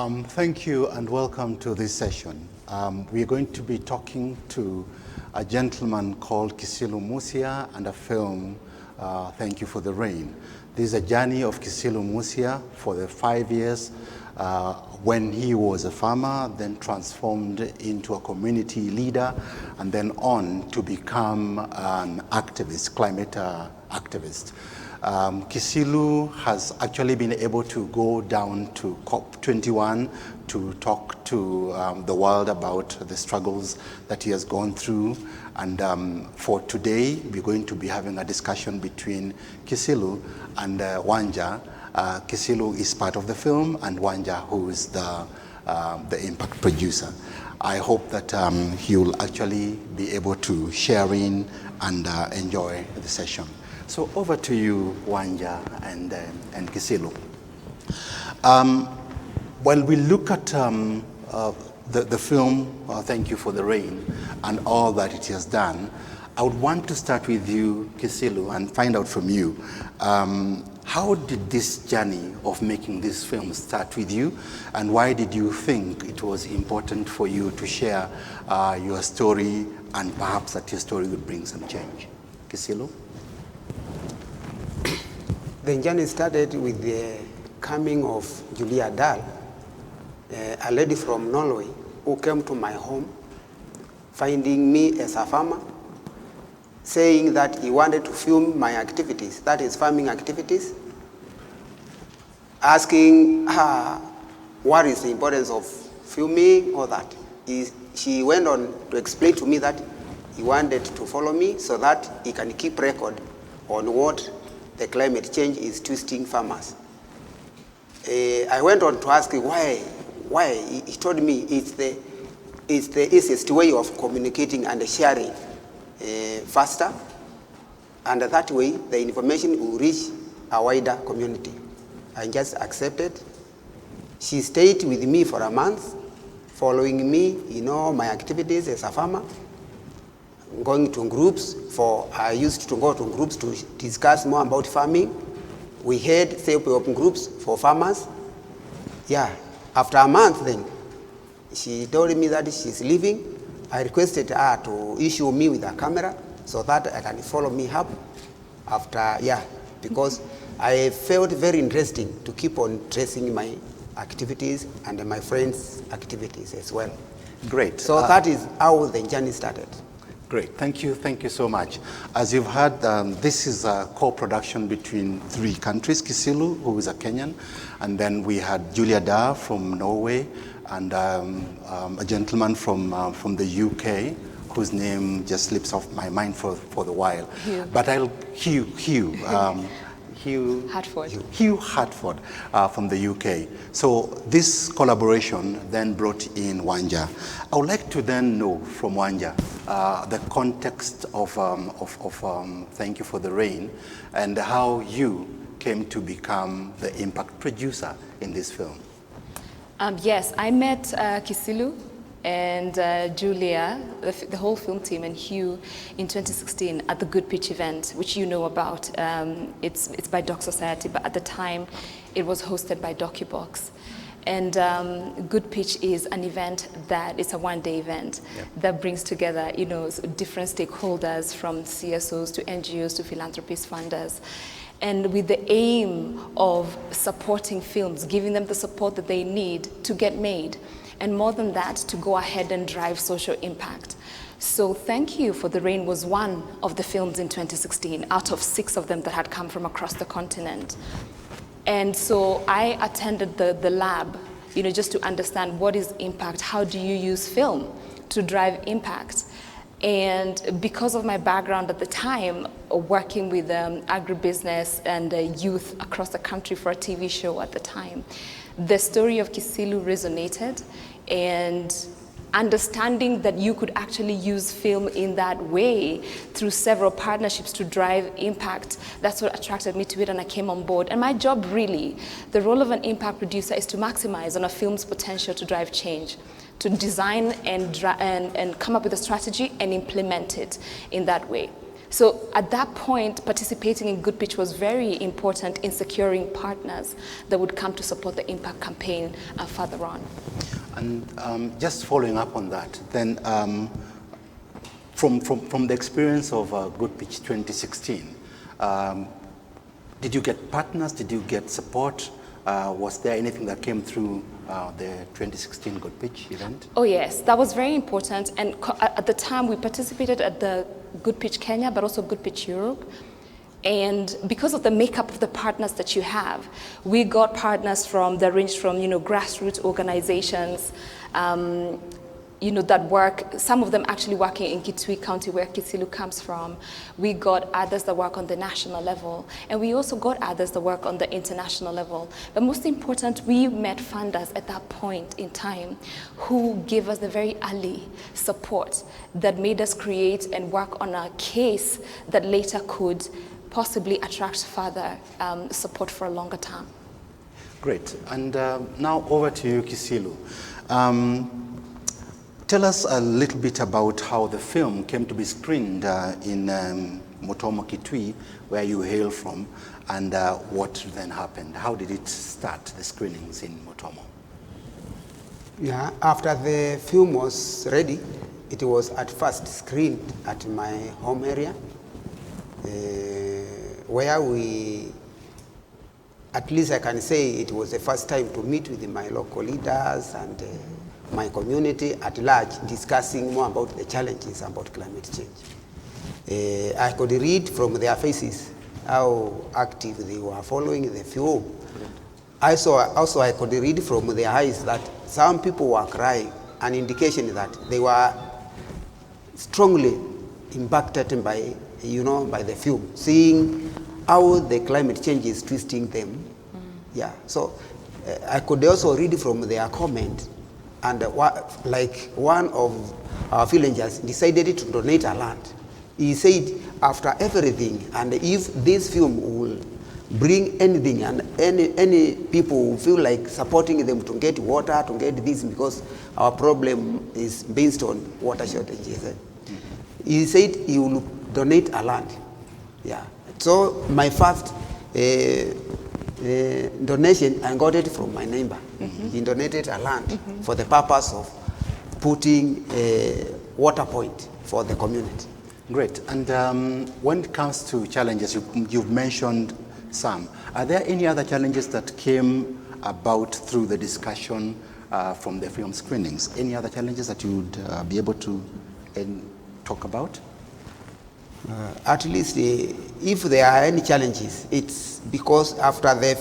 Thank you and welcome to this session. We're going to be talking to a gentleman called Kisilu Musya and a film, Thank You for the Rain. This is a journey of Kisilu Musya for the 5 years when he was a farmer, then transformed into a community leader, and then on to become an activist, climate activist. Kisilu has actually been able to go down to COP21 to talk to the world about the struggles that he has gone through. And for today, we're going to be having a discussion between Kisilu and Wanja. Kisilu is part of the film, and Wanja, who is the impact producer. I hope that he will actually be able to share in and enjoy the session. So over to you, Wanja and Kisilu. When we look at the film, Thank You for the Rain, and all that it has done, I would want to start with you, Kisilu, and find out from you, how did this journey of making this film start with you, and why did you think it was important for you to share your story, and perhaps that your story would bring some change? Kisilu? The journey started with the coming of Julia Dahl, a lady from Norway who came to my home, finding me as a farmer, saying that he wanted to film my activities, that is farming activities, asking her what is the importance of filming or that. She went on to explain to me that he wanted to follow me so that he can keep record on what the climate change is twisting farmers. I went on to ask him why. He told me it's the easiest way of communicating and sharing faster, and that way the information will reach a wider community. I just accepted. She stayed with me for a month, following me, my activities as a farmer, going to groups I used to go to groups to discuss more about farming. We had self-help groups for farmers. Yeah, after a month then, she told me that she's leaving. I requested her to issue me with a camera so that I can follow me up because I felt very interesting to keep on tracing my activities and my friends' activities as well. Great. So that is how the journey started. Great, thank you so much. As you've heard, this is a co-production between 3 countries, Kisilu, who is a Kenyan, and then we had Julia Dahl from Norway, and a gentleman from the UK, whose name just slips off my mind for the while. Hugh. But Hugh Hartford from the UK. So this collaboration then brought in Wanja. I would like to then know from Wanja the context of Thank You for the Rain, and how you came to become the impact producer in this film. Yes, I met Kisilu and Julia, the whole film team, and Hugh in 2016 at the Good Pitch event, which you know about. It's by Doc Society, but at the time it was hosted by Docubox. And Good Pitch is an event that is a one-day event that brings together, different stakeholders, from CSOs to NGOs to philanthropists, funders, and with the aim of supporting films, giving them the support that they need to get made. And more than that, to go ahead and drive social impact. So Thank You for the Rain was one of the films in 2016 out of 6 of them that had come from across the continent. And so I attended the lab, just to understand what is impact, how do you use film to drive impact? And because of my background at the time, working with agribusiness and youth across the country for a TV show at the time, the story of Kisilu resonated, and understanding that you could actually use film in that way through several partnerships to drive impact, that's what attracted me to it, and I came on board. And my job really, the role of an impact producer, is to maximize on a film's potential to drive change, to design and come up with a strategy and implement it in that way. So at that point, participating in Good Pitch was very important in securing partners that would come to support the impact campaign further on. And just following up on that, then from the experience of Good Pitch 2016, did you get partners? Did you get support? Was there anything that came through the 2016 Good Pitch event? Oh yes, that was very important. And at the time, we participated at the Good Pitch Kenya, but also Good Pitch Europe. And because of the makeup of the partners that you have, we got partners that ranged from, grassroots organizations, that work, some of them actually working in Kitui County where Kisilu comes from. We got others that work on the national level, and we also got others that work on the international level. But most important, we met funders at that point in time who gave us the very early support that made us create and work on a case that later could possibly attract further support for a longer term. Great. And now over to you, Kisilu. Tell us a little bit about how the film came to be screened in Mutomo, Kitui, where you hail from, and what then happened. How did it start, the screenings in Mutomo? Yeah, after the film was ready, it was at first screened at my home area, where we, at least I can say it was the first time to meet with my local leaders and my community at large, discussing more about the challenges about climate change. I could read from their faces how active they were following the film. Also, I could read from their eyes that some people were crying, an indication that they were strongly impacted by, by the film, seeing how the climate change is twisting them. Yeah, so I could also read from their comment. And like one of our villagers decided to donate a land. He said, after everything, and if this film will bring anything, and any people who feel like supporting them to get water, to get this, because our problem is based on water shortages. He said he will donate a land. Yeah. So my first donation, I got it from my neighbor. He donated a land for the purpose of putting a water point for the community. Great. And when it comes to challenges, you've mentioned some. Are there any other challenges that came about through the discussion from the film screenings? Any other challenges that you would be able to talk about? At least if there are any challenges, it's because after the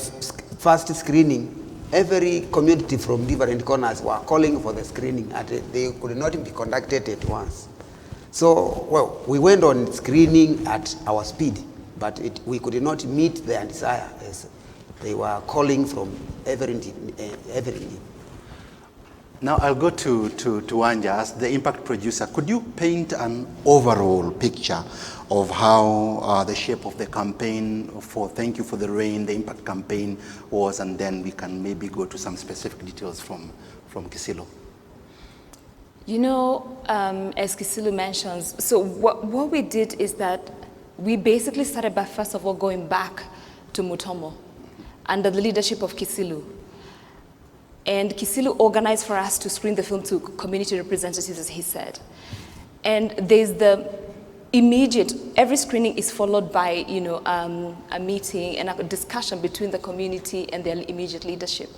first screening, every community from different corners were calling for the screening, and they could not be conducted at once. So, well, we went on screening at our speed, but we could not meet their desire as they were calling from every. Now I'll go to Wanja as the impact producer. Could you paint an overall picture of how the shape of the campaign for Thank You for the Rain, the impact campaign was, and then we can maybe go to some specific details from Kisilu? As Kisilu mentions, so what we did is that we basically started by first of all going back to Mutomo under the leadership of Kisilu. And Kisilu organized for us to screen the film to community representatives, as he said. And there's the immediate, every screening is followed by, a meeting and a discussion between the community and their immediate leadership.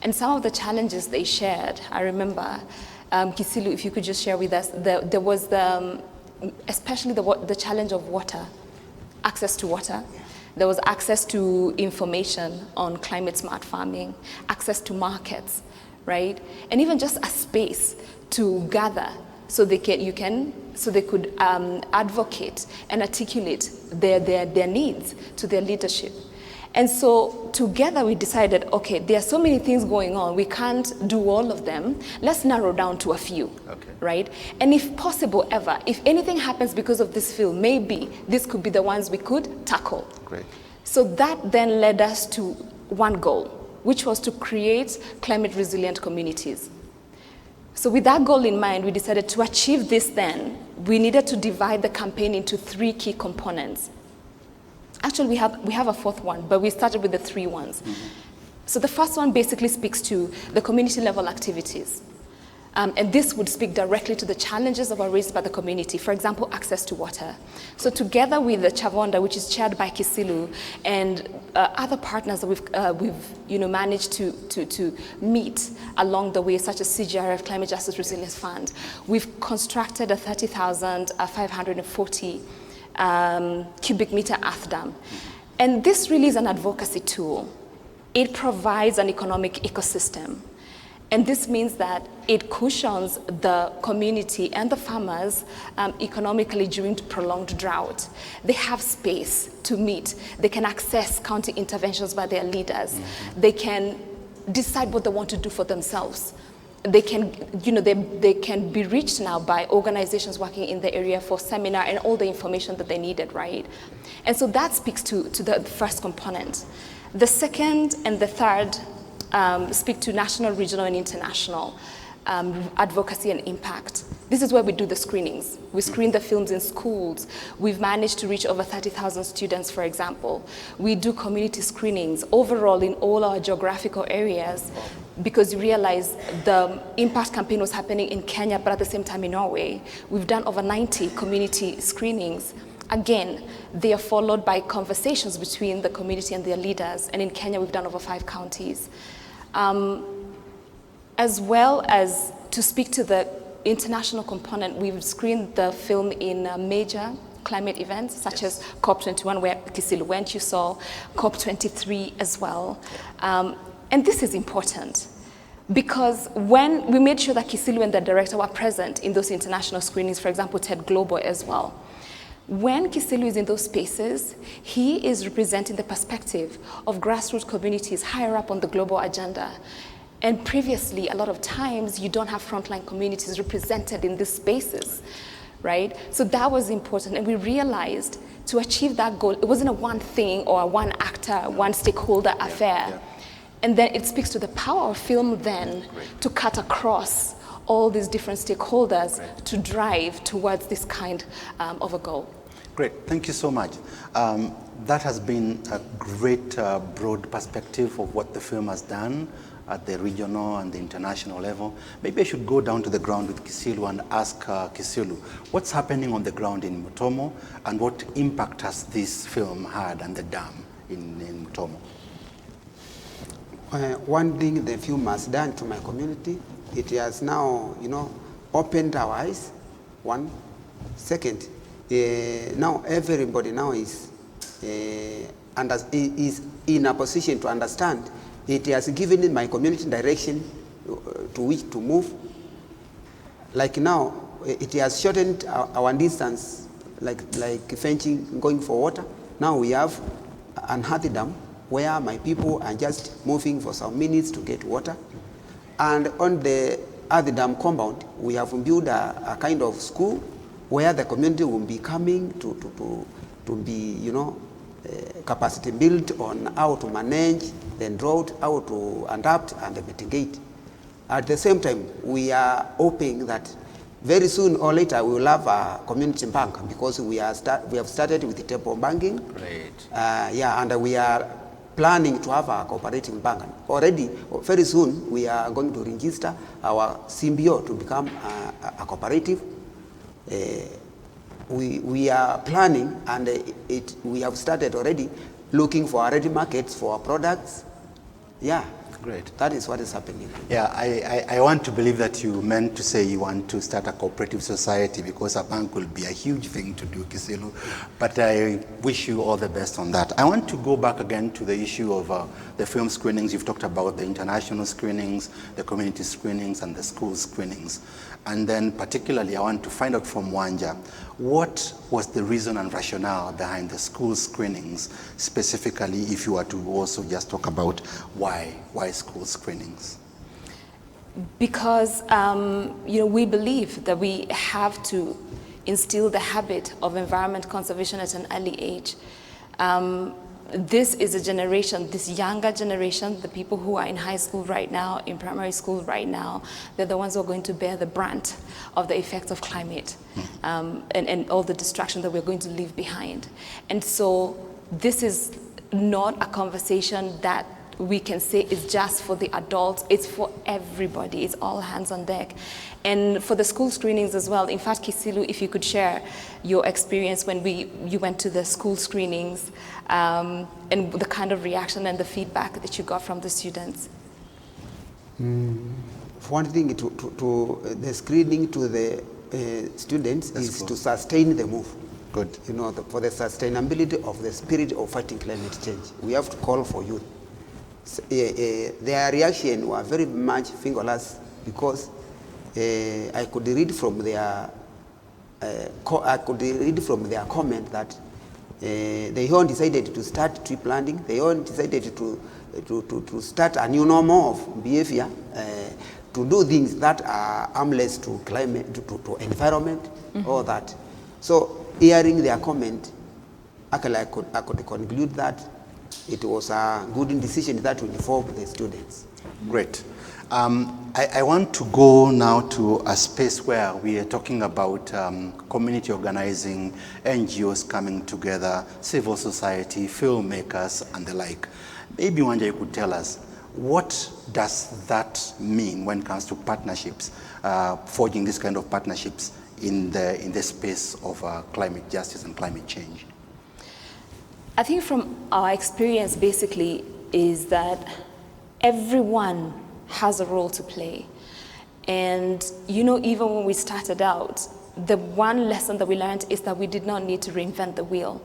And some of the challenges they shared, I remember, Kisilu, if you could just share with us, there was especially the challenge of water, access to water. There was access to information on climate smart farming, access to markets, right? And even just a space to gather so they could advocate and articulate their needs to their leadership. And so together we decided, okay, there are so many things going on, we can't do all of them. Let's narrow down to a few, right? And if possible ever, if anything happens because of this film, maybe this could be the ones we could tackle. Great. So that then led us to one goal, which was to create climate resilient communities. So with that goal in mind, we decided to achieve this then, we needed to divide the campaign into 3 key components. Actually, we have a 4th one, but we started with the 3 ones. So the first one basically speaks to the community level activities. And this would speak directly to the challenges that were raised by the community, for example, access to water. So together with the Chavonda, which is chaired by Kisilu, and other partners that we've managed to meet along the way, such as CJRF, Climate Justice Resilience Fund, we've constructed a 30,540 cubic meter earth dam. And this really is an advocacy tool. It provides an economic ecosystem. And this means that it cushions the community and the farmers economically during prolonged drought. They have space to meet. They can access county interventions by their leaders. They can decide what they want to do for themselves. They can, they can be reached now by organizations working in the area for seminar and all the information that they needed, right? And so that speaks to the first component. The second and the third speak to national, regional, and international advocacy and impact. This is where we do the screenings. We screen the films in schools. We've managed to reach over 30,000 students, for example. We do community screenings overall in all our geographical areas, because you realize the impact campaign was happening in Kenya, but at the same time in Norway. We've done over 90 community screenings. Again, they are followed by conversations between the community and their leaders. And in Kenya, we've done over 5 counties. As well as to speak to the international component, we've screened the film in major climate events, such as COP21, where Kisilu went, you saw COP23 as well. And this is important, because when we made sure that Kisilu and the director were present in those international screenings, for example, TED Global as well. When Kisilu is in those spaces, he is representing the perspective of grassroots communities higher up on the global agenda. And previously, a lot of times, you don't have frontline communities represented in these spaces, right? So that was important, and we realized to achieve that goal, it wasn't a one thing or a one actor, one stakeholder affair. And then it speaks to the power of film then to cut across all these different stakeholders to drive towards this kind of a goal. Great, thank you so much. That has been a great broad perspective of what the film has done at the regional and the international level. Maybe I should go down to the ground with Kisilu and ask Kisilu, what's happening on the ground in Mutomo, and what impact has this film had and the dam in Mutomo? One thing the film has done to my community, it has now, opened our eyes. One. Second, now everybody now is in a position to understand. It has given my community direction to which to move. Like now, it has shortened our distance, like fetching, going for water. Now we have an earth dam where my people are just moving for some minutes to get water. And on the earth dam compound, we have built a kind of school where the community will be coming to be, capacity built on how to manage the drought, how to adapt and mitigate. At the same time, we are hoping that very soon or later we will have a community bank, because we have started with the temple banking. Great. And we are planning to have a cooperative bank. Already, very soon, we are going to register our symbio to become a cooperative. We are planning, and we have started already looking for ready markets for our products. Yeah. Great. That is what is happening. Yeah, I want to believe that you meant to say you want to start a cooperative society, because a bank will be a huge thing to do, Kisilu. But I wish you all the best on that. I want to go back again to the issue of the film screenings. You've talked about the international screenings, the community screenings, and the school screenings. And then particularly, I want to find out from Wanja, what was the reason and rationale behind the school screenings, specifically, if you were to also just talk about why school screenings? Because we believe that we have to instill the habit of environment conservation at an early age. this is a generation, this younger generation, the people who are in high school right now, in primary school right now, they're the ones who are going to bear the brunt of the effects of climate and all the destruction that we're going to leave behind. And so this is not a conversation that we can say is just for the adults, it's for everybody, it's all hands on deck. And for the school screenings as well, in fact, Kisilu, if you could share your experience when you went to the school screenings and the kind of reaction and the feedback that you got from the students. For one thing, the screening to the students is to sustain the move. Good. You know, for the sustainability of the spirit of fighting climate change, we have to call for youth. Their reaction was very much fingerless because I could read from their comment that they all decided to start tree planting. They all decided to start a new normal of behavior, to do things that are harmless to climate, to environment, all that. So hearing their comment, actually I could conclude that it was a good decision that will inform the students. Great. I want to go now to a space where we are talking about community organizing, NGOs coming together, civil society, filmmakers, and the like. Maybe Wanja, you could tell us, what does that mean when it comes to partnerships, forging this kind of partnerships in the space of climate justice and climate change? I think from our experience basically is that everyone has a role to play. And you know, even when we started out, the one lesson that we learned is that we did not need to reinvent the wheel.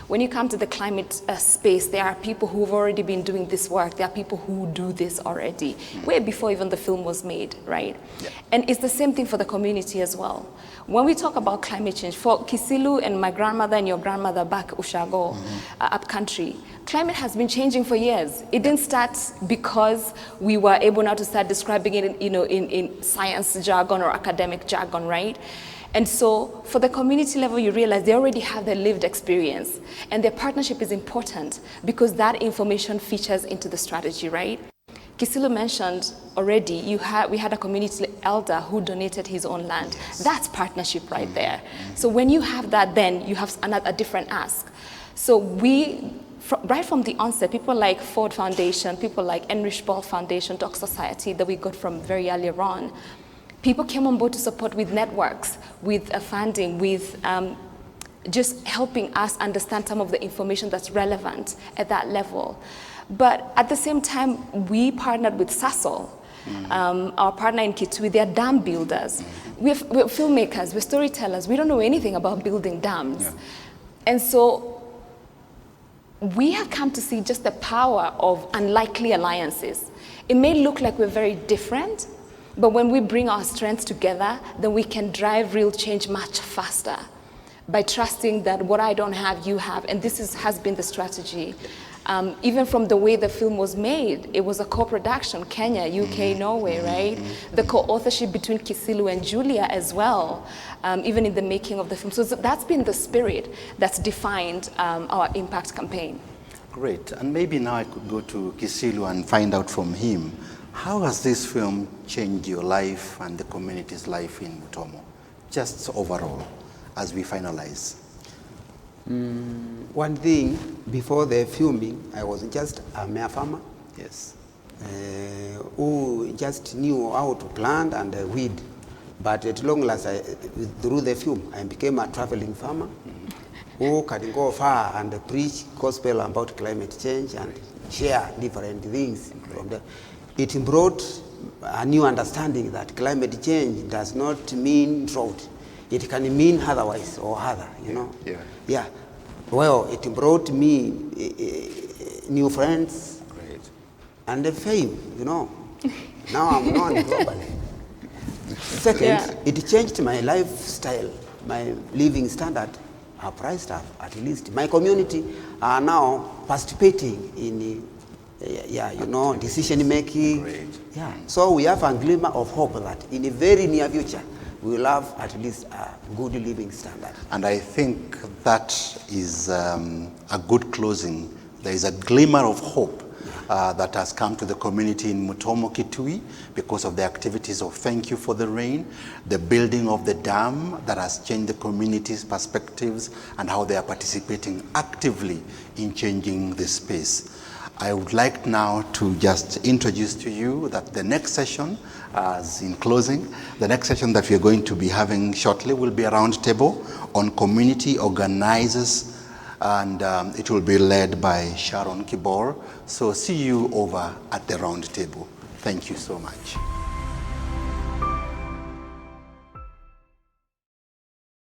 When you come to the climate space, there are people who've already been doing this work. There are people who do this already, way before even the film was made, right? Yeah. And it's the same thing for the community as well. When we talk about climate change, for Kisilu and my grandmother and your grandmother back Ushago, up country, climate has been changing for years. It didn't start because we were able now to start describing it in science jargon or academic jargon, right? And so for the community level, you realize they already have their lived experience, and their partnership is important because that information features into the strategy, right? Kisilu mentioned already, we had a community elder who donated his own land. Yes. That's partnership right there. So when you have that, then you have a different ask. So right from the onset, people like Ford Foundation, people like Enrich Ball Foundation, Doc Society that we got from very earlier on, people came on board to support with networks, with funding, with just helping us understand some of the information that's relevant at that level. But at the same time, we partnered with Sasol, our partner in Kitui. They're dam builders. We're filmmakers, we're storytellers. We don't know anything about building dams. Yeah. And so we have come to see just the power of unlikely alliances. It may look like we're very different, but when we bring our strengths together, then we can drive real change much faster by trusting that what I don't have, you have. And this has been the strategy. Even from the way the film was made, it was a co-production, Kenya, UK, Norway, right? The co-authorship between Kisilu and Julia as well, even in the making of the film. So that's been the spirit that's defined our impact campaign. Great, and maybe now I could go to Kisilu and find out from him, how has this film changed your life and the community's life in Mutomo, just overall, as we finalize? One thing, before the filming, I was just a mere farmer. Yes. Who just knew how to plant and weed. But at long last, through the film, I became a traveling farmer who can go far and preach gospel about climate change and share different things. From there. It brought a new understanding that climate change does not mean drought. It can mean otherwise or other, you know. Yeah. Yeah. Well, it brought me new friends. Great. And the fame, you know. Now I'm known globally. Second, it changed my lifestyle, my living standard. I priced up, at least. My community are now participating in, decision making. Great. Yeah. So we have a glimmer of hope that in the very near future, we will have at least a good living standard. And I think that is a good closing There is a glimmer of hope that has come to the community in Mutomo Kitui because of the activities of Thank You for the Rain, the building of the dam that has changed the community's perspectives and how they are participating actively in changing the space. I would like now to just introduce to you that the next session, as in closing, the next session that we are going to be having shortly will be a round table on community organizers, and it will be led by Sharon Kibor. So see you over at the round table. Thank you so much.